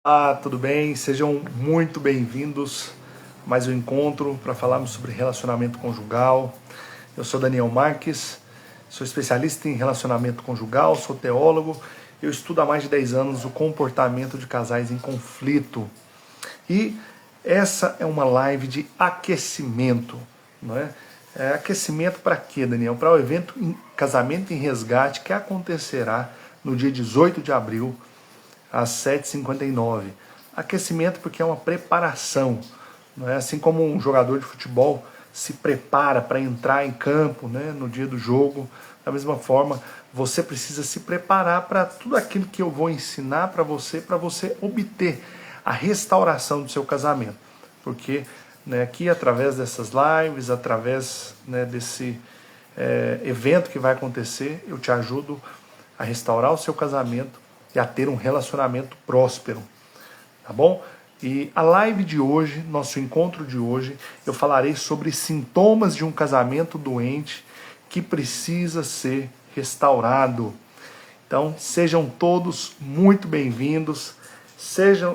Olá, tudo bem? Sejam muito bem-vindos a mais um encontro para falarmos sobre relacionamento conjugal. Eu sou Daniel Marques, sou especialista em relacionamento conjugal, sou teólogo. Eu estudo há mais de 10 anos o comportamento de casais em conflito. E essa é uma live de aquecimento, não é? Aquecimento para quê, Daniel? Para o evento Casamento em Resgate que acontecerá no dia 18 de abril, às 7h59. Aquecimento porque é uma preparação, não é? Assim como um jogador de futebol se prepara para entrar em campo, né, no dia do jogo, da mesma forma você precisa se preparar para tudo aquilo que eu vou ensinar para você obter a restauração do seu casamento. Porque, né, aqui através dessas lives, através, né, desse evento que vai acontecer, eu te ajudo a restaurar o seu casamento e a ter um relacionamento próspero, tá bom? E a live de hoje, nosso encontro de hoje, eu falarei sobre sintomas de um casamento doente que precisa ser restaurado. Então, sejam todos muito bem-vindos. Seja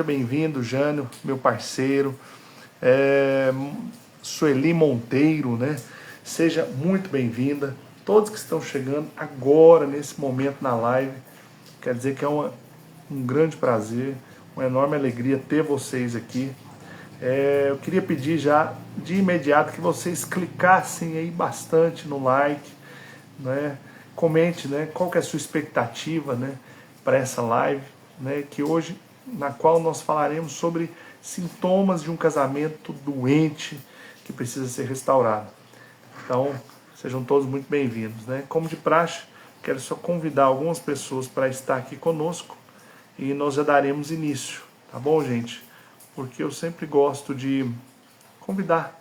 bem-vindo, Jânio, meu parceiro, Sueli Monteiro, né? Seja muito bem-vinda. Todos que estão chegando agora, nesse momento na live, quer dizer que é um grande prazer, uma enorme alegria ter vocês aqui. Eu queria pedir já de imediato que vocês clicassem aí bastante no like, né? Comente, né, qual que é a sua expectativa, né, para essa live, né, que hoje, na qual nós falaremos sobre sintomas de um casamento doente que precisa ser restaurado. Então, sejam todos muito bem-vindos, né? Como de praxe, quero só convidar algumas pessoas para estar aqui conosco e nós já daremos início, tá bom, gente? Porque eu sempre gosto de convidar,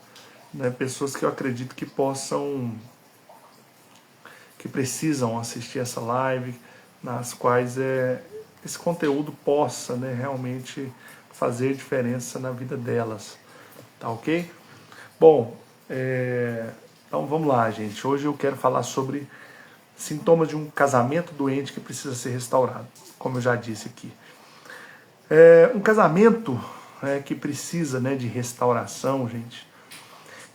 né, pessoas que eu acredito que que precisam assistir essa live, nas quais esse conteúdo possa, né, realmente fazer diferença na vida delas, tá ok? Bom, então vamos lá, gente. Hoje eu quero falar sobre sintomas de um casamento doente que precisa ser restaurado, como eu já disse aqui. Um casamento que precisa, né, de restauração, gente,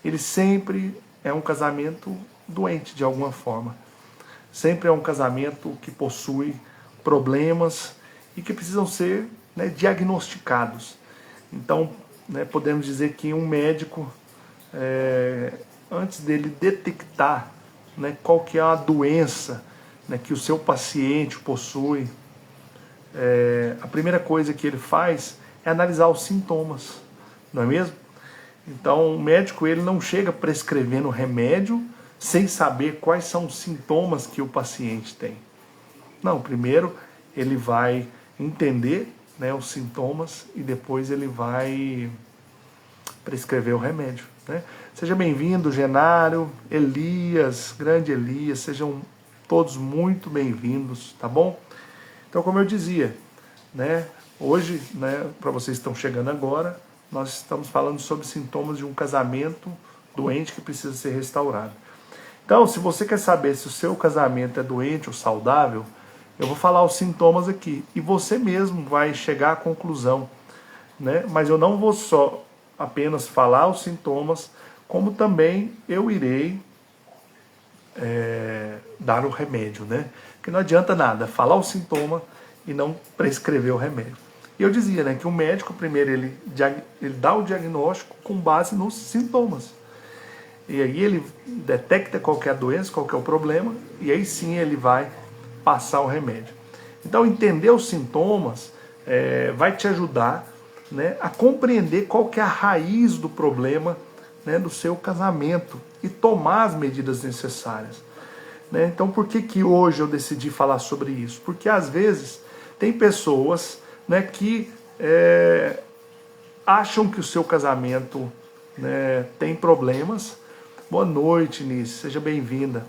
ele sempre é um casamento doente de alguma forma. Sempre é um casamento que possui problemas e que precisam ser, né, diagnosticados. Então, né, podemos dizer que um médico, antes dele detectar, né, qual que é a doença, né, que o seu paciente possui, a primeira coisa que ele faz é analisar os sintomas, não é mesmo? Então, o médico ele não chega prescrevendo remédio sem saber quais são os sintomas que o paciente tem. Não, primeiro ele vai entender, né, os sintomas e depois ele vai prescrever o remédio, né? Seja bem-vindo, Genário, Elias, grande Elias, sejam todos muito bem-vindos, tá bom? Então, como eu dizia, né, hoje, né, para vocês que estão chegando agora, nós estamos falando sobre sintomas de um casamento doente que precisa ser restaurado. Então, se você quer saber se o seu casamento é doente ou saudável, eu vou falar os sintomas aqui e você mesmo vai chegar à conclusão, né? Mas eu não vou só apenas falar os sintomas, como também eu irei dar o remédio, né? Porque não adianta nada falar o sintoma e não prescrever o remédio. E eu dizia, né, que o médico primeiro ele dá o diagnóstico com base nos sintomas. E aí ele detecta qual que é a doença, qual que é o problema, e aí sim ele vai passar o remédio. Então entender os sintomas vai te ajudar, né, a compreender qual que é a raiz do problema, né, do seu casamento e tomar as medidas necessárias. Né? Então por que hoje eu decidi falar sobre isso? Porque às vezes tem pessoas, né, que acham que o seu casamento, né, tem problemas. Boa noite, Nice, seja bem-vinda.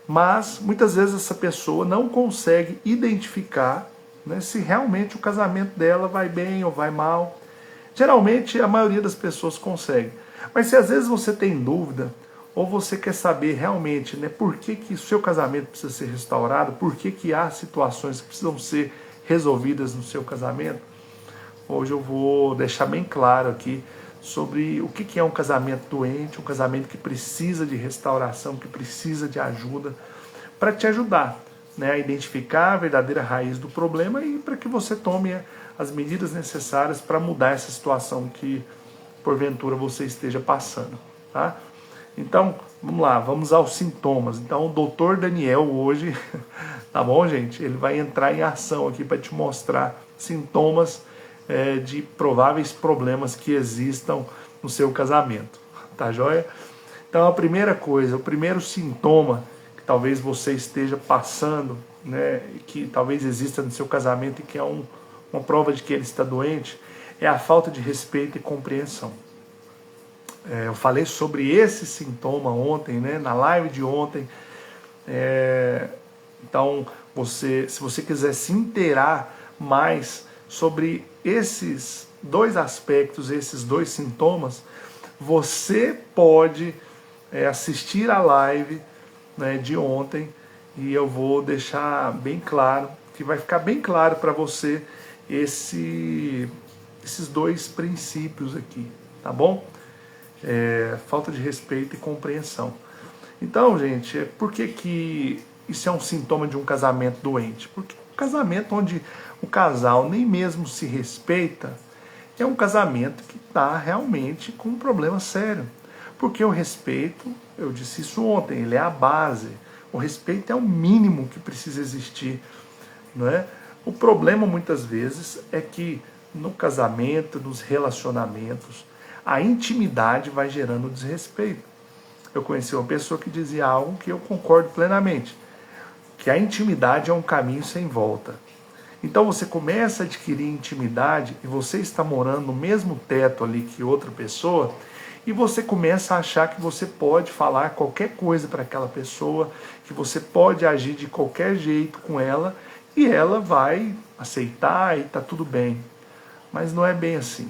Mas muitas vezes essa pessoa não consegue identificar, né, se realmente o casamento dela vai bem ou vai mal. Geralmente a maioria das pessoas consegue. Mas se às vezes você tem dúvida, ou você quer saber realmente, né, por que o seu casamento precisa ser restaurado, por que há situações que precisam ser resolvidas no seu casamento, hoje eu vou deixar bem claro aqui sobre o que é um casamento doente, um casamento que precisa de restauração, que precisa de ajuda, para te ajudar, né, a identificar a verdadeira raiz do problema e para que você tome as medidas necessárias para mudar essa situação que porventura você esteja passando, tá? Então, vamos lá, vamos aos sintomas. Então, o doutor Daniel hoje, tá bom, gente? Ele vai entrar em ação aqui para te mostrar sintomas de prováveis problemas que existam no seu casamento, tá joia? Então, a primeira coisa, o primeiro sintoma que talvez você esteja passando, né, que talvez exista no seu casamento e que é uma prova de que ele está doente, é a falta de respeito e compreensão. Eu falei sobre esse sintoma ontem, né, na live de ontem. Então, se você quiser se inteirar mais sobre esses dois aspectos, esses dois sintomas, você pode assistir a live, né, de ontem, e eu vou deixar bem claro, que vai ficar bem claro para você esses dois princípios aqui, tá bom? Falta de respeito e compreensão. Então, gente, por que isso é um sintoma de um casamento doente? Porque um casamento onde o casal nem mesmo se respeita é um casamento que está realmente com um problema sério. Porque o respeito, eu disse isso ontem, ele é a base. O respeito é o mínimo que precisa existir, não é? O problema muitas vezes é que no casamento, nos relacionamentos, a intimidade vai gerando desrespeito. Eu conheci uma pessoa que dizia algo que eu concordo plenamente, que a intimidade é um caminho sem volta. Então você começa a adquirir intimidade e você está morando no mesmo teto ali que outra pessoa e você começa a achar que você pode falar qualquer coisa para aquela pessoa, que você pode agir de qualquer jeito com ela e ela vai aceitar e está tudo bem. Mas não é bem assim,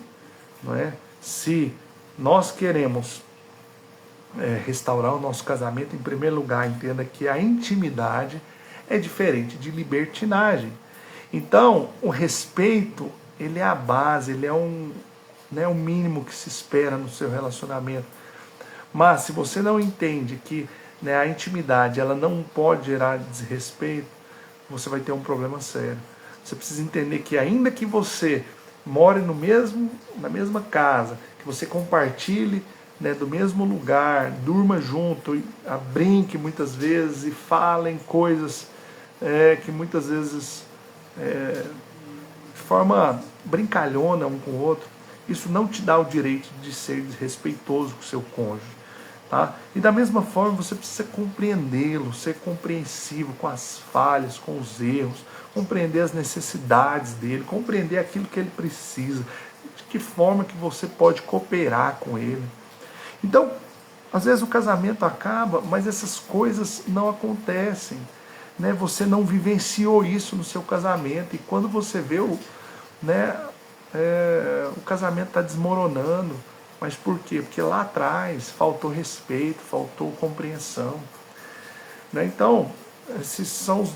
não é? Se nós queremos restaurar o nosso casamento, em primeiro lugar, entenda que a intimidade é diferente de libertinagem. Então, o respeito, ele é a base, ele é o mínimo que se espera no seu relacionamento. Mas se você não entende que, né, a intimidade ela não pode gerar desrespeito, você vai ter um problema sério. Você precisa entender que ainda que você more na mesma casa, que você compartilhe, né, do mesmo lugar, durma junto, brinque muitas vezes e falem coisas que muitas vezes de forma brincalhona um com o outro, isso não te dá o direito de ser desrespeitoso com o seu cônjuge. Tá? E da mesma forma você precisa compreendê-lo, ser compreensivo com as falhas, com os erros, compreender as necessidades dele, compreender aquilo que ele precisa, de que forma que você pode cooperar com ele. Então, às vezes o casamento acaba, mas essas coisas não acontecem, né? Você não vivenciou isso no seu casamento, e quando você vê o casamento está desmoronando. Mas por quê? Porque lá atrás faltou respeito, faltou compreensão, né? Então, esses são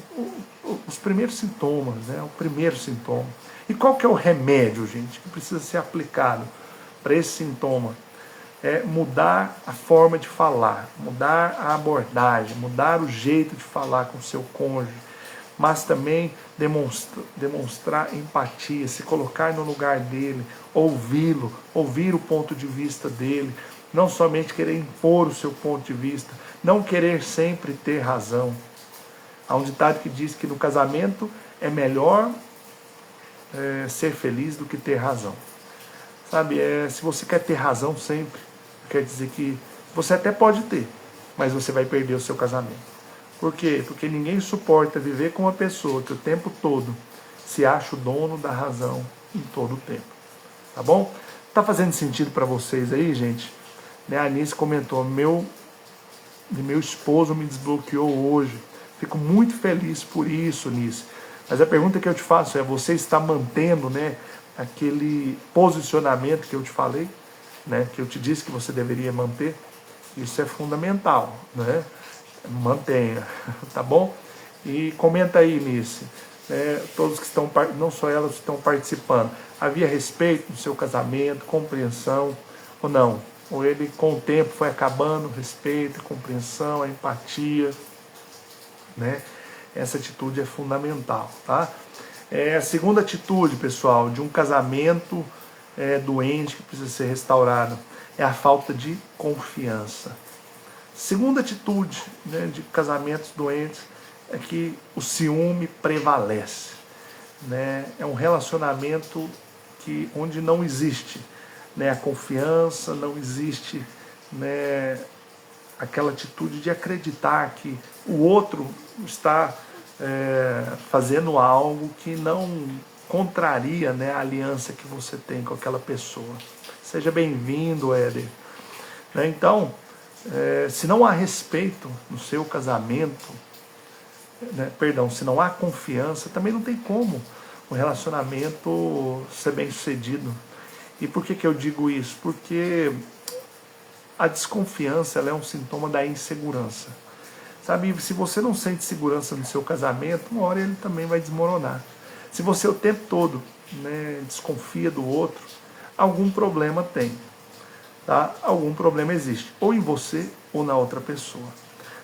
os primeiros sintomas, né? O primeiro sintoma. E qual que é o remédio, gente, que precisa ser aplicado para esse sintoma? É mudar a forma de falar, mudar a abordagem, mudar o jeito de falar com o seu cônjuge, mas também demonstrar empatia, se colocar no lugar dele, ouvi-lo, ouvir o ponto de vista dele, não somente querer impor o seu ponto de vista, não querer sempre ter razão. Há um ditado que diz que no casamento é melhor ser feliz do que ter razão. Sabe, se você quer ter razão sempre, quer dizer que você até pode ter, mas você vai perder o seu casamento. Por quê? Porque ninguém suporta viver com uma pessoa que o tempo todo se acha o dono da razão em todo o tempo. Tá bom? Tá fazendo sentido para vocês aí, gente? A Anice comentou, meu esposo me desbloqueou hoje. Fico muito feliz por isso, Anice. Mas a pergunta que eu te faço é, você está mantendo, né, aquele posicionamento que eu te falei, né, que eu te disse que você deveria manter? Isso é fundamental, né? Mantenha, tá bom? E comenta aí, Nice, todos que estão, não só elas que estão participando, Havia respeito no seu casamento, compreensão, ou não? Ou ele, com o tempo, foi acabando o respeito, a compreensão, a empatia, né? Essa atitude é fundamental, tá? A segunda atitude, pessoal, de um casamento doente que precisa ser restaurado, é a falta de confiança. Segunda atitude, né, de casamentos doentes é que o ciúme prevalece, né? É um relacionamento onde não existe, né, a confiança, não existe, né, aquela atitude de acreditar que o outro está fazendo algo que não contraria, né, a aliança que você tem com aquela pessoa. Seja bem-vindo, Éder. Né? Então, se não há respeito no seu casamento, né, perdão, se não há confiança, também não tem como o relacionamento ser bem sucedido. E por que eu digo isso? Porque a desconfiança, ela é um sintoma da insegurança. Sabe, se você não sente segurança no seu casamento, uma hora ele também vai desmoronar. Se você o tempo todo, né, desconfia do outro, algum problema tem. Tá? Algum problema existe, ou em você ou na outra pessoa.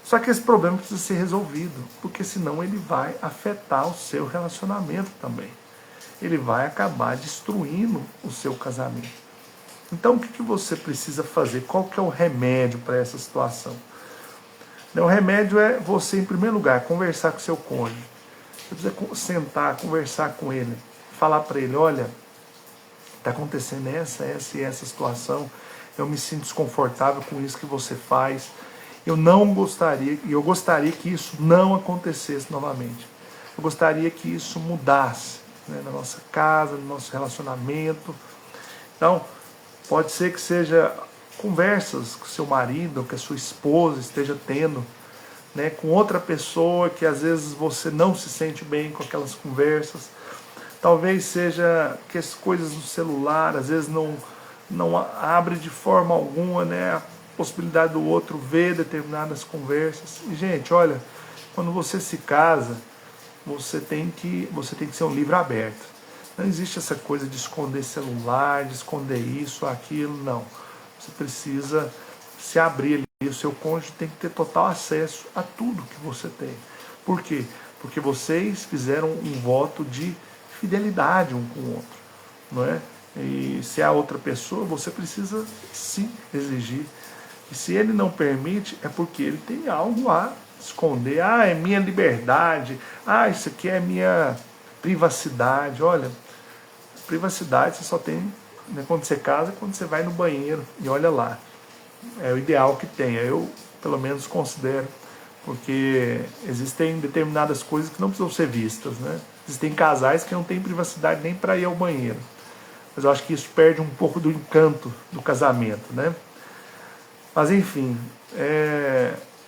Só que esse problema precisa ser resolvido, porque senão ele vai afetar o seu relacionamento também. Ele vai acabar destruindo o seu casamento. Então o que você precisa fazer? Qual que é o remédio para essa situação? O remédio é você, em primeiro lugar, conversar com o seu cônjuge. Você precisa sentar, conversar com ele, falar para ele, olha, está acontecendo essa e essa situação, eu me sinto desconfortável com isso que você faz, eu gostaria que isso não acontecesse novamente. Eu gostaria que isso mudasse, né, na nossa casa, no nosso relacionamento. Então, pode ser que seja conversas que o seu marido ou que a sua esposa esteja tendo, né, com outra pessoa que às vezes você não se sente bem com aquelas conversas. Talvez seja que as coisas no celular às vezes não abre de forma alguma, né, a possibilidade do outro ver determinadas conversas. E, gente, olha, quando você se casa, você tem que ser um livro aberto. Não existe essa coisa de esconder celular, de esconder isso, aquilo, não. Você precisa se abrir ali. O seu cônjuge tem que ter total acesso a tudo que você tem. Por quê? Porque vocês fizeram um voto de fidelidade um com o outro, não é? E se a outra pessoa, você precisa sim exigir. E se ele não permite, é porque ele tem algo a esconder. Ah, é minha liberdade. Ah, isso aqui é minha privacidade. Olha, privacidade você só tem, né, quando você casa, quando você vai no banheiro e olha lá. É o ideal que tenha. Eu, pelo menos, considero. Porque existem determinadas coisas que não precisam ser vistas, né? Existem casais que não têm privacidade nem para ir ao banheiro. Mas eu acho que isso perde um pouco do encanto do casamento, né? Mas enfim,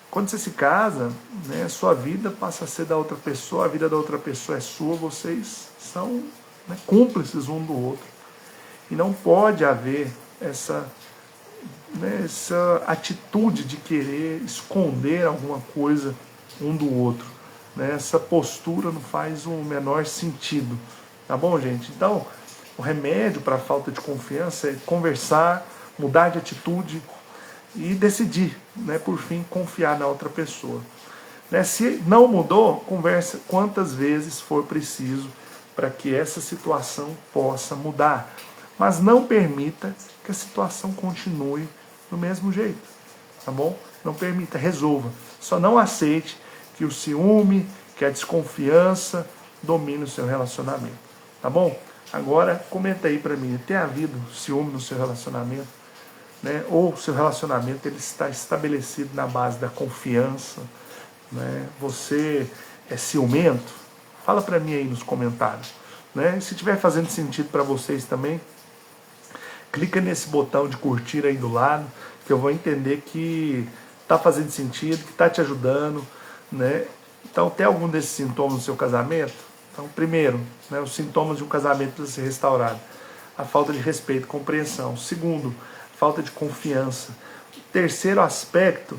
quando você se casa, né, sua vida passa a ser da outra pessoa, a vida da outra pessoa é sua, vocês são, né, cúmplices um do outro. E não pode haver essa atitude de querer esconder alguma coisa um do outro. Né? Essa postura não faz o menor sentido. Tá bom, gente? Então, o remédio para a falta de confiança é conversar, mudar de atitude e decidir, né, por fim, confiar na outra pessoa. Né? Se não mudou, conversa quantas vezes for preciso para que essa situação possa mudar. Mas não permita que a situação continue do mesmo jeito, tá bom? Não permita, resolva. Só não aceite que o ciúme, que a desconfiança domine o seu relacionamento, tá bom? Agora, comenta aí para mim, tem havido ciúme no seu relacionamento? Né? Ou o seu relacionamento ele está estabelecido na base da confiança? Né? Você é ciumento? Fala para mim aí nos comentários. Né? E se estiver fazendo sentido para vocês também, clica nesse botão de curtir aí do lado, que eu vou entender que está fazendo sentido, que está te ajudando, né? Então, tem algum desses sintomas no seu casamento? Então, primeiro, né, os sintomas de um casamento precisam ser restaurados. A falta de respeito, compreensão. Segundo, a falta de confiança. O terceiro aspecto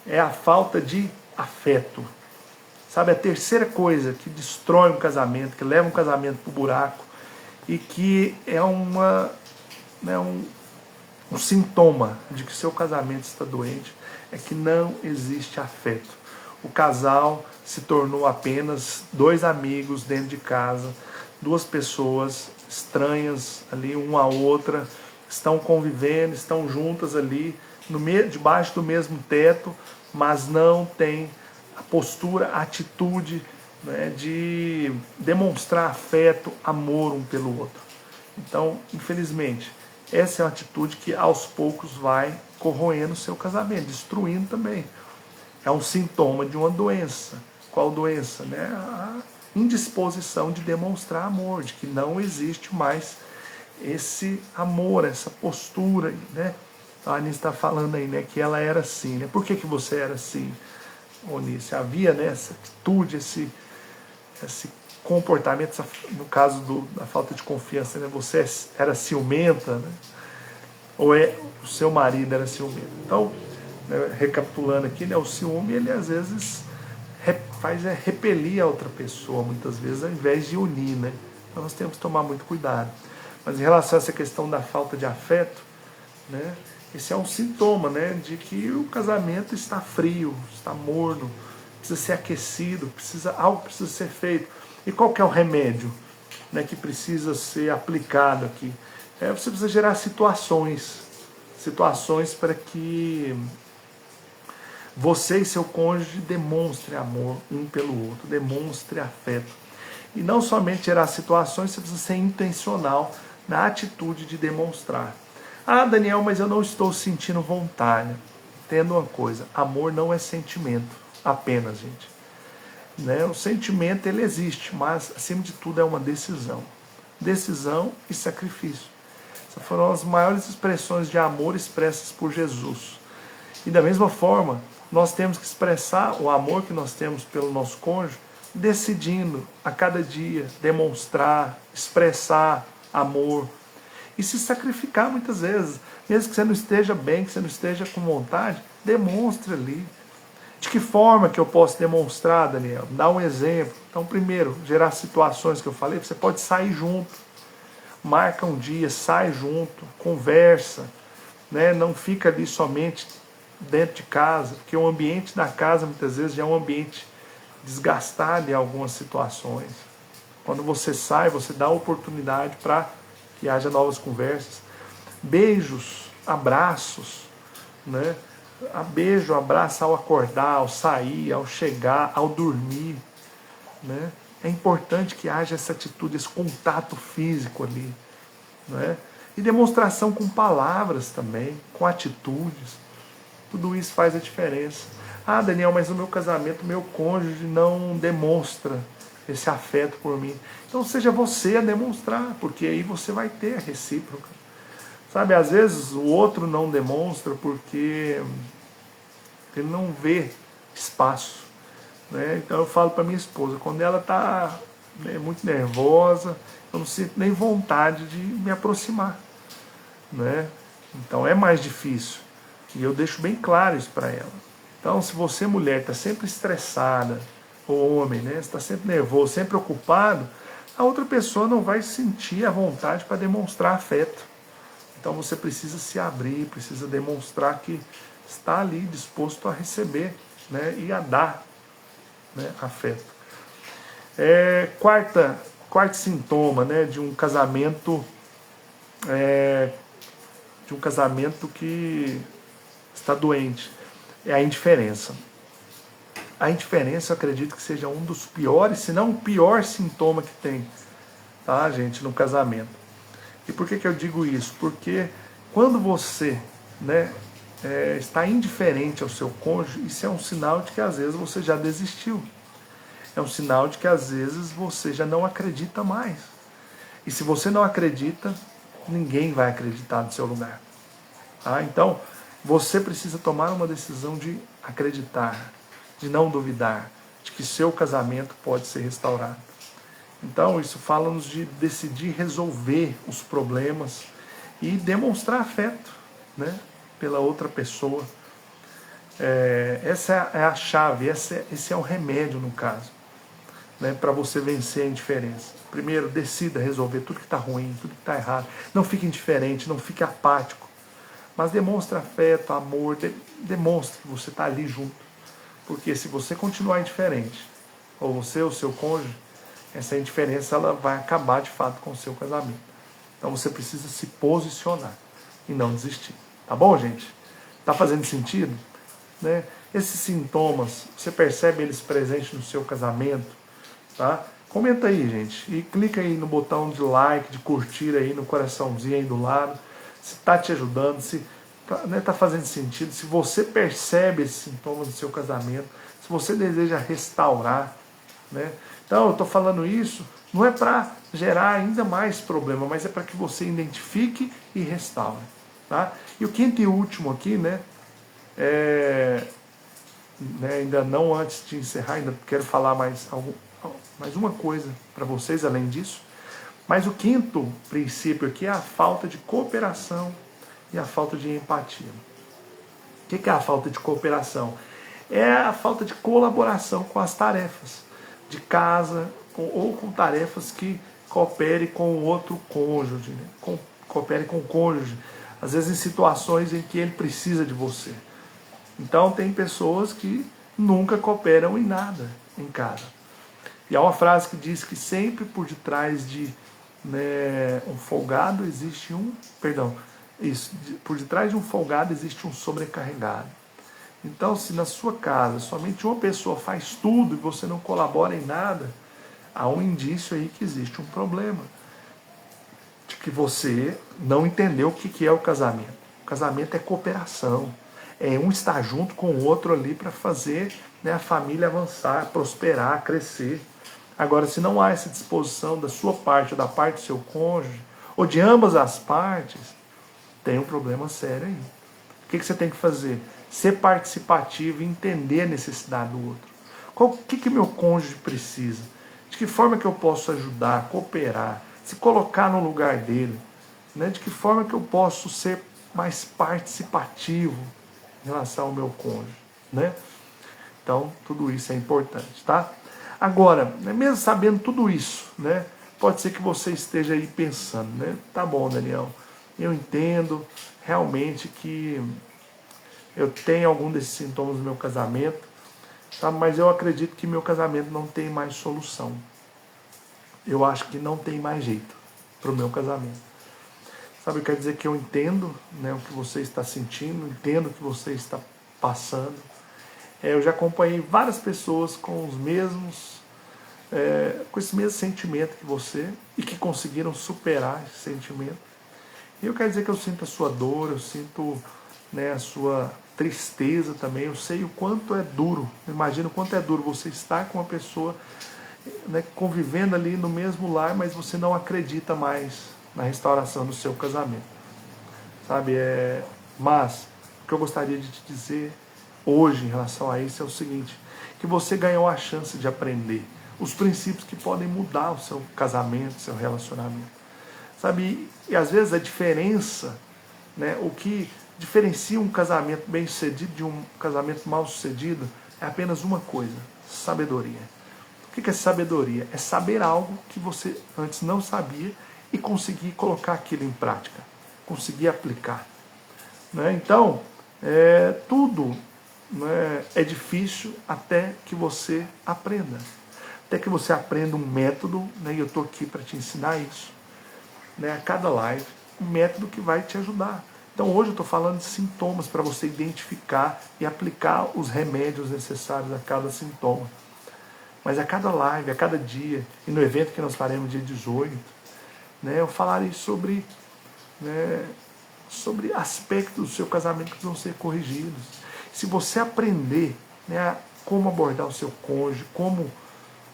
é a falta de afeto. Sabe, a terceira coisa que destrói um casamento, que leva um casamento para o buraco, e que é um sintoma de que seu casamento está doente, é que não existe afeto. O casal se tornou apenas dois amigos dentro de casa, duas pessoas estranhas ali uma à outra, estão convivendo, estão juntas ali, debaixo do mesmo teto, mas não tem a postura, a atitude, né, de demonstrar afeto, amor um pelo outro. Então, infelizmente, essa é uma atitude que aos poucos vai corroendo o seu casamento, destruindo também. É um sintoma de uma doença. Qual doença? Né? A indisposição de demonstrar amor, de que não existe mais esse amor, essa postura. Né? A Anice está falando aí, né, que ela era assim. Né? Por que você era assim, Onice? Havia, né, essa atitude, esse comportamento, no caso da falta de confiança, né? Você era ciumenta, né? Ou o seu marido era ciumento. Então, né, recapitulando aqui, né, o ciúme, ele às vezes faz repelir a outra pessoa, muitas vezes, ao invés de unir, né? Então nós temos que tomar muito cuidado. Mas em relação a essa questão da falta de afeto, né, esse é um sintoma, né, de que o casamento está frio, está morno, precisa ser aquecido, algo precisa ser feito. E qual que é o remédio, né, que precisa ser aplicado aqui? Você precisa gerar situações para que você e seu cônjuge demonstrem amor um pelo outro, demonstre afeto. E não somente gerar situações, você precisa ser intencional na atitude de demonstrar. Ah, Daniel, mas eu não estou sentindo vontade. Entenda uma coisa, amor não é sentimento, apenas, gente. Né? O sentimento, ele existe, mas, acima de tudo, é uma decisão. Decisão e sacrifício. Essas foram as maiores expressões de amor expressas por Jesus. E da mesma forma, nós temos que expressar o amor que nós temos pelo nosso cônjuge, decidindo a cada dia demonstrar, expressar amor e se sacrificar muitas vezes. Mesmo que você não esteja bem, que você não esteja com vontade, demonstre ali. De que forma que eu posso demonstrar, Daniel? Dá um exemplo. Então, primeiro, gerar situações que eu falei, você pode sair junto. Marca um dia, sai junto, conversa, né? Não fica ali somente dentro de casa, porque o ambiente da casa muitas vezes já é um ambiente desgastado em algumas situações. Quando você sai, você dá oportunidade para que haja novas conversas. Beijos, abraços, né? Beijo, abraço ao acordar, ao sair, ao chegar, ao dormir, né? É importante que haja essa atitude, esse contato físico ali, né? E demonstração com palavras também, com atitudes. Tudo isso faz a diferença. Ah, Daniel, mas no meu casamento, meu cônjuge não demonstra esse afeto por mim. Então seja você a demonstrar, porque aí você vai ter a recíproca. Sabe, às vezes o outro não demonstra porque ele não vê espaço. Né? Então eu falo para minha esposa, quando ela está, né, muito nervosa, eu não sinto nem vontade de me aproximar. Né? Então é mais difícil. E eu deixo bem claro isso para ela. Então, se você, mulher, está sempre estressada, ou homem, né, está sempre nervoso, sempre ocupado, a outra pessoa não vai sentir a vontade para demonstrar afeto. Então você precisa se abrir, precisa demonstrar que está ali disposto a receber, né, e a dar, né, afeto. Quarto sintoma, né, de um casamento que está doente, é a indiferença. A indiferença, eu acredito que seja um dos piores, se não o pior sintoma que tem, tá, gente, no casamento. E por que eu digo isso? Porque quando você, né, está indiferente ao seu cônjuge, isso é um sinal de que às vezes você já desistiu. É um sinal de que às vezes você já não acredita mais. E se você não acredita, ninguém vai acreditar no seu lugar. Tá? Então, você precisa tomar uma decisão de acreditar, de não duvidar, de que seu casamento pode ser restaurado. Então, isso fala-nos de decidir resolver os problemas e demonstrar afeto, né, pela outra pessoa. Essa é a chave, esse é o remédio no caso. né, para você vencer a indiferença. Primeiro, decida resolver tudo que está ruim, tudo que está errado. Não fique indiferente, não fique apático. Mas demonstre afeto, amor, demonstre que você está ali junto. Porque se você continuar indiferente, ou você ou seu cônjuge, essa indiferença ela vai acabar de fato com o seu casamento. Então você precisa se posicionar e não desistir. Tá bom, gente? Tá fazendo sentido? Né? Esses sintomas, você percebe eles presentes no seu casamento? Tá? Comenta aí, gente. E clica aí no botão de like, de curtir aí, no coraçãozinho aí do lado. Se está te ajudando, se está fazendo sentido, se você percebe esses sintomas do seu casamento, se você deseja restaurar. Né? Então, eu estou falando isso, não é para gerar ainda mais problema, mas é para que você identifique e restaure. Tá? E o quinto e último aqui, né, ainda não antes de encerrar, ainda quero falar mais uma coisa para vocês além disso. Mas o quinto princípio aqui é a falta de cooperação e a falta de empatia. O que é a falta de cooperação? É a falta de colaboração com as tarefas de casa ou com tarefas que coopere com o outro cônjuge, né? Coopere com o cônjuge, às vezes em situações em que ele precisa de você. Então tem pessoas que nunca cooperam em nada em casa. E há uma frase que diz que sempre por detrás de um folgado existe por detrás de um folgado existe um sobrecarregado. Então, se na sua casa somente uma pessoa faz tudo e você não colabora em nada, há um indício aí que existe um problema. De que você não entendeu o que é o casamento. O casamento é cooperação. É um estar junto com o outro ali para fazer, né, a família avançar, prosperar, crescer. Agora, se não há essa disposição da sua parte ou da parte do seu cônjuge, ou de ambas as partes, tem um problema sério aí. O que você tem que fazer? Ser participativo e entender a necessidade do outro. O que meu cônjuge precisa? De que forma que eu posso ajudar, cooperar, se colocar no lugar dele? Né? De que forma que eu posso ser mais participativo em relação ao meu cônjuge? Né? Então, tudo isso é importante, tá? Agora, mesmo sabendo tudo isso, né, pode ser que você esteja aí pensando, né? Tá bom, Daniel, eu entendo realmente que eu tenho algum desses sintomas no meu casamento, tá? Mas eu acredito que meu casamento não tem mais solução. Eu acho que não tem mais jeito para o meu casamento. Sabe, quer dizer que eu entendo, né, o que você está sentindo, entendo o que você está passando. Eu já acompanhei várias pessoas com com esse mesmo sentimento que você e que conseguiram superar esse sentimento. E eu quero dizer que eu sinto a sua dor, eu sinto, né, a sua tristeza também. Eu sei o quanto é duro, imagino o quanto é duro você estar com uma pessoa, né, convivendo ali no mesmo lar, mas você não acredita mais na restauração do seu casamento. Sabe, mas o que eu gostaria de te dizer hoje em relação a isso é o seguinte, que você ganhou a chance de aprender os princípios que podem mudar o seu casamento, o seu relacionamento. Sabe, e às vezes a diferença, né, o que diferencia um casamento bem sucedido de um casamento mal sucedido é apenas uma coisa: sabedoria. O que é sabedoria? É saber algo que você antes não sabia e conseguir colocar aquilo em prática, conseguir aplicar. Né? Então, tudo, né, é difícil até que você aprenda. Até que você aprenda um método, né, e eu estou aqui para te ensinar isso. Né, a cada live, um método que vai te ajudar. Então hoje eu estou falando de sintomas para você identificar e aplicar os remédios necessários a cada sintoma. Mas a cada live, a cada dia, e no evento que nós faremos dia 18, né, eu falarei sobre aspectos do seu casamento que vão ser corrigidos. Se você aprender, né, como abordar o seu cônjuge, como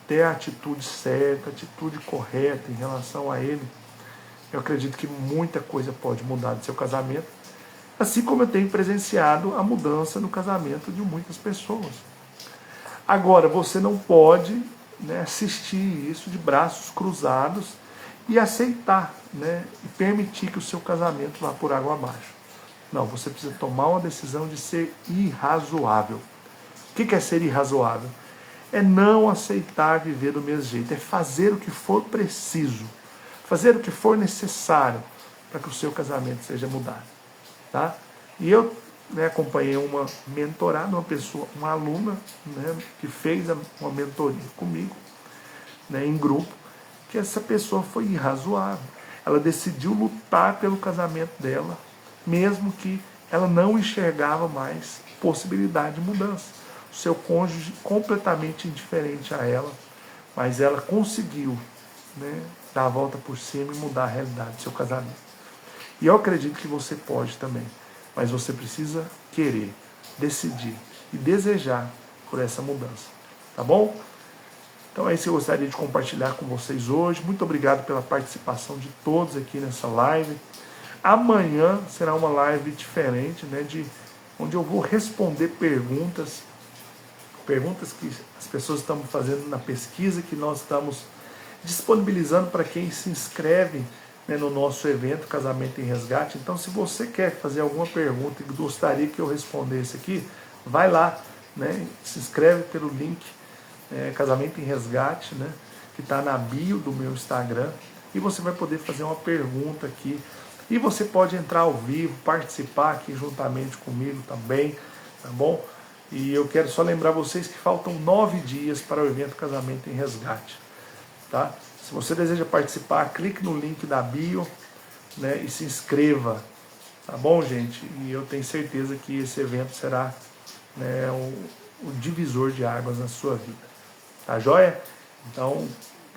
ter a atitude certa, a atitude correta em relação a ele, eu acredito que muita coisa pode mudar do seu casamento, assim como eu tenho presenciado a mudança no casamento de muitas pessoas. Agora, você não pode, né, assistir isso de braços cruzados e aceitar, né, e permitir que o seu casamento vá por água abaixo. Não, você precisa tomar uma decisão de ser irrazoável. O que é ser irrazoável? é não aceitar viver do mesmo jeito, é fazer o que for preciso, fazer o que for necessário para que o seu casamento seja mudado, tá? E eu acompanhei uma mentorada, uma pessoa, uma aluna, que fez uma mentoria comigo, em grupo, que essa pessoa foi irrazoável. Ela decidiu lutar pelo casamento dela, mesmo que ela não enxergava mais possibilidade de mudança. O seu cônjuge completamente indiferente a ela, mas ela conseguiu, dar a volta por cima e mudar a realidade do seu casamento. E eu acredito que você pode também, mas você precisa querer, decidir e desejar por essa mudança, tá bom? Então é isso que eu gostaria de compartilhar com vocês hoje. Muito obrigado pela participação de todos aqui nessa live. Amanhã será uma live diferente, onde eu vou responder perguntas que as pessoas estão fazendo na pesquisa que nós estamos disponibilizando para quem se inscreve, no nosso evento Casamento em Resgate. Então, se você quer fazer alguma pergunta e gostaria que eu respondesse aqui, vai lá, se inscreve pelo link Casamento em Resgate, que está na bio do meu Instagram, e você vai poder fazer uma pergunta aqui. E você pode entrar ao vivo, participar aqui juntamente comigo também, tá bom? E eu quero só lembrar vocês que faltam 9 dias para o evento Casamento em Resgate, tá? Se você deseja participar, clique no link da bio, e se inscreva, tá bom, gente? E eu tenho certeza que esse evento será o divisor de águas na sua vida, tá joia? Então,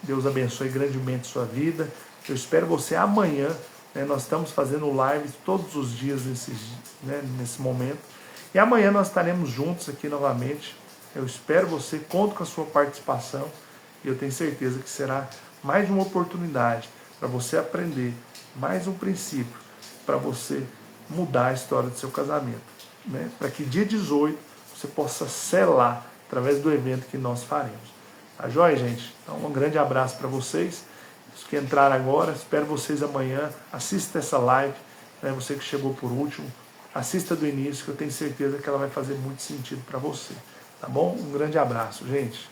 Deus abençoe grandemente sua vida. Eu espero você amanhã. Nós estamos fazendo lives todos os dias nesse momento. E amanhã nós estaremos juntos aqui novamente. Eu espero você, conto com a sua participação. E eu tenho certeza que será mais uma oportunidade para você aprender mais um princípio, para você mudar a história do seu casamento. Para que dia 18 você possa selar através do evento que nós faremos. Tá joia, gente? Então, um grande abraço para vocês. Os que entraram agora, espero vocês amanhã. Assista essa live, você que chegou por último, assista do início, que eu tenho certeza que ela vai fazer muito sentido para você. Tá bom? Um grande abraço, gente.